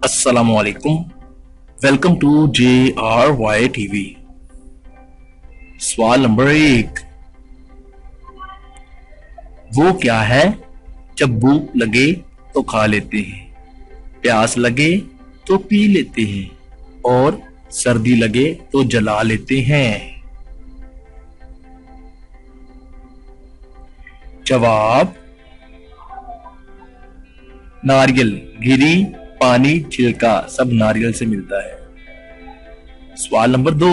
अस्सलामुअलैकुम। Welcome to JRY TV। सवाल number 1। वो क्या है जब भूख लगे तो खा लेते हैं, प्यास लगे तो पी लेते हैं और सर्दी लगे तो जला लेते हैं? जवाब नारियल। गिरी, पानी, छिलका सब नारियल से मिलता है। सवाल नंबर 2।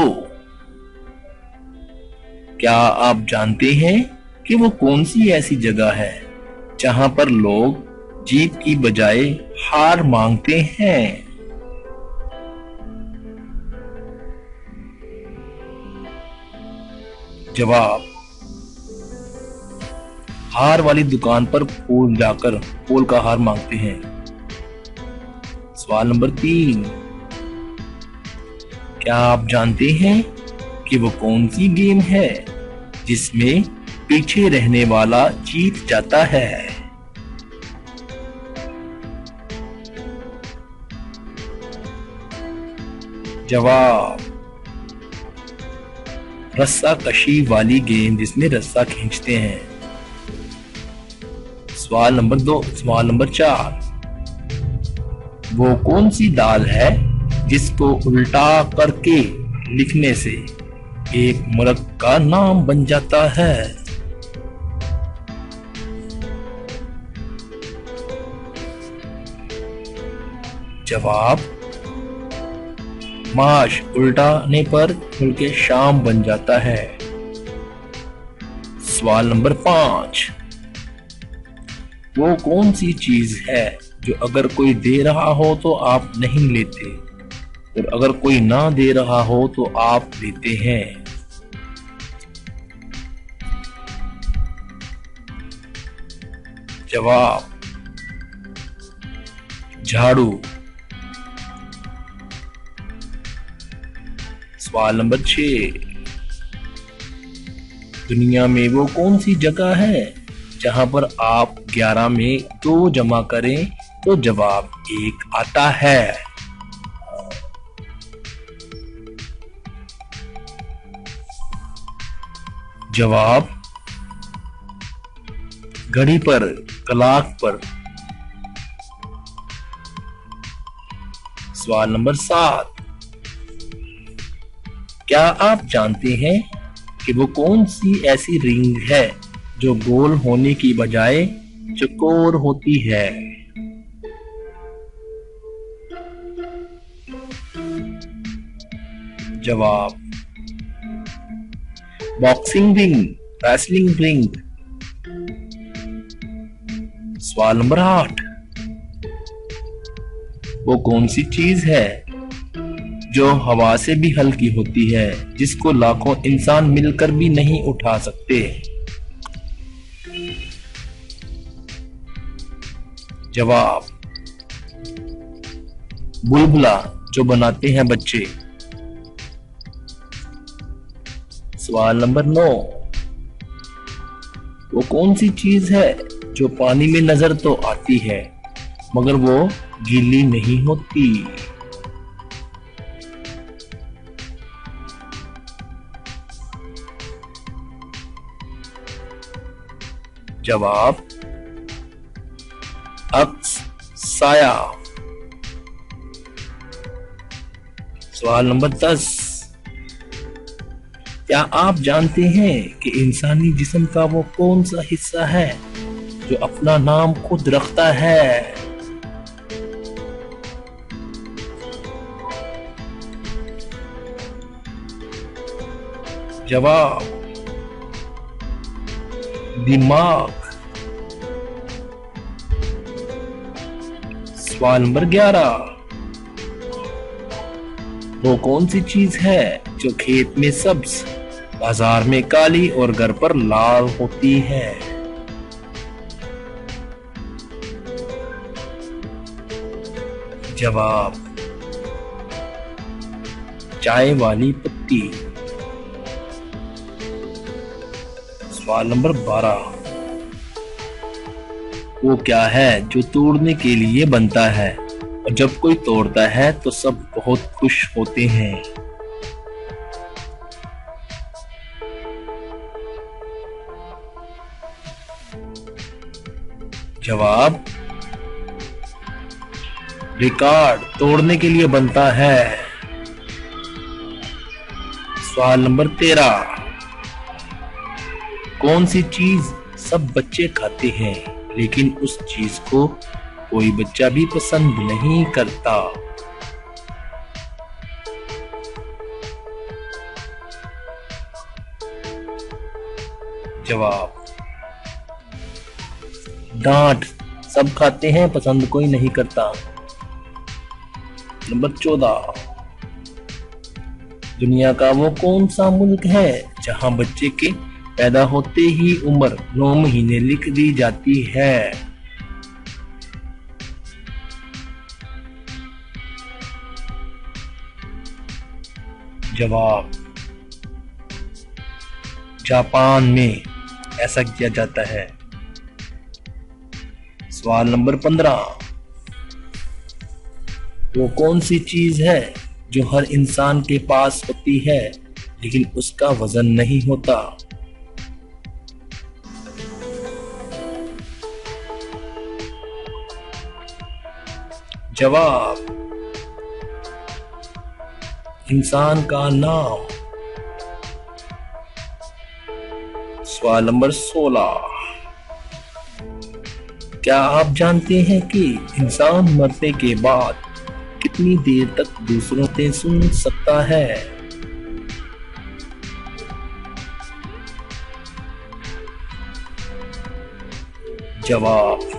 क्या आप जानते हैं कि वो कौन सी ऐसी जगह है जहां पर लोग जीत की बजाय हार मांगते हैं? जवाब हार वाली दुकान पर फूल जाकर फूल का हार मांगते हैं। सवाल नंबर 3। क्या आप जानते हैं कि वो कौन सी गेम है जिसमें पीछे रहने वाला जीत जाता है? जवाब रस्सा कशी वाली गेम जिसमें रस्सा खींचते हैं। सवाल नंबर 4। वो कौन सी दाल है जिसको उल्टा करके लिखने से एक मुल्क का नाम बन जाता है? जवाब माश। उल्टाने पर मुल्क शाम बन जाता है। सवाल नंबर 5। वो कौन सी चीज है जो अगर कोई दे रहा हो तो आप नहीं लेते और अगर कोई ना दे रहा हो तो आप लेते हैं? जवाब झाड़ू। सवाल नंबर 6। दुनिया में वो कौन सी जगह है जहां पर आप 11 में 2 जमा करें तो जवाब 1 आता है? जवाब घड़ी पर, क्लॉक पर। सवाल नंबर 7। क्या आप जानते हैं कि वो कौन सी ऐसी रिंग है जो गोल होने की बजाय चौकोर होती है? जवाब बॉक्सिंग रिंग, रेसलिंग रिंग। सवाल नंबर 8। वो कौन सी चीज है जो हवा से भी हल्की होती है, जिसको लाखों इंसान मिलकर भी नहीं उठा सकते? जवाब बुलबुला जो बनाते हैं बच्चे। सवाल नंबर 9। वो कौन सी चीज है जो पानी में नजर तो आती है मगर वो गीली नहीं होती? जवाब अक्स, साया। सवाल नंबर 10। क्या आप जानते हैं कि इंसानी जिस्म का वो कौन सा हिस्सा है जो अपना नाम खुद रखता है? जवाब दिमाग। सवाल नंबर 11। वो कौन सी चीज है जो खेत में सब्ज, बाजार में काली और घर पर लाल होती है? जवाब चाय वाली पत्ती। सवाल नंबर 12। वो क्या है जो तोड़ने के लिए बनता है और जब कोई तोड़ता है तो सब बहुत खुश होते हैं। जवाब रिकॉर्ड तोड़ने के लिए बनता है। सवाल नंबर 13, कौन सी चीज सब बच्चे खाते हैं लेकिन उस चीज को कोई बच्चा भी पसंद नहीं करता? जवाब डांट, सब खाते हैं पसंद कोई नहीं करता। नंबर 14, दुनिया का वो कौन सा मुल्क है जहां बच्चे के पैदा होते ही उम्र 9 महीने लिख दी जाती है? जवाब जापान में ऐसा किया जाता है। सवाल नंबर 15, वो कौन सी चीज है जो हर इंसान के पास होती है लेकिन उसका वजन नहीं होता? जवाब इंसान का नाम। सवाल नंबर 16, क्या आप जानते हैं कि इंसान मरने के बाद कितनी देर तक दूसरों से सुन सकता है? जवाब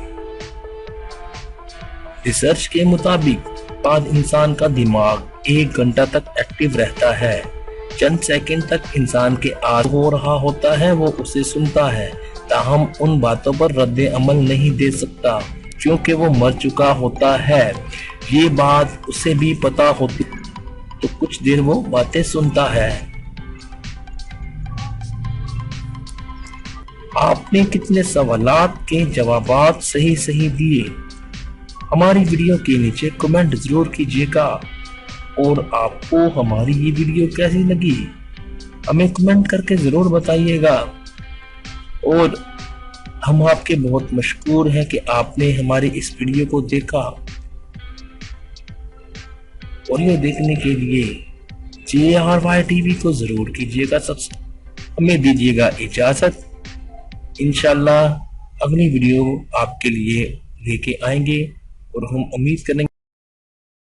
रिसर्च के मुताबिक बाद इंसान का दिमाग 1 घंटा तक एक्टिव रहता है। चंद सेकंड तक इंसान के आस हो रहा होता है, वो उसे सुनता है, ताहम उन बातों पर रद्द अमल नहीं दे सकता क्योंकि वो मर चुका होता है। ये बात उसे भी पता होती तो कुछ देर वो बातें सुनता है। आपने कितने सवालात के जवाबात सही सही दिए? हमारी वीडियो के नीचे कमेंट जरूर कीजिएगा और आपको हमारी ये वीडियो कैसी लगी हमें कमेंट करके जरूर बताइएगा। और हम आपके बहुत मशकूर हैं कि आपने हमारी इस वीडियो को देखा और ये देखने के लिए JRY TV को जरूर कीजिएगा सब्सक्राइब। हमें दीजिएगा इजाजत, इंशाल्लाह अगली वीडियो आपके लिए लेके आएंगे और हम उम्मीद करेंगे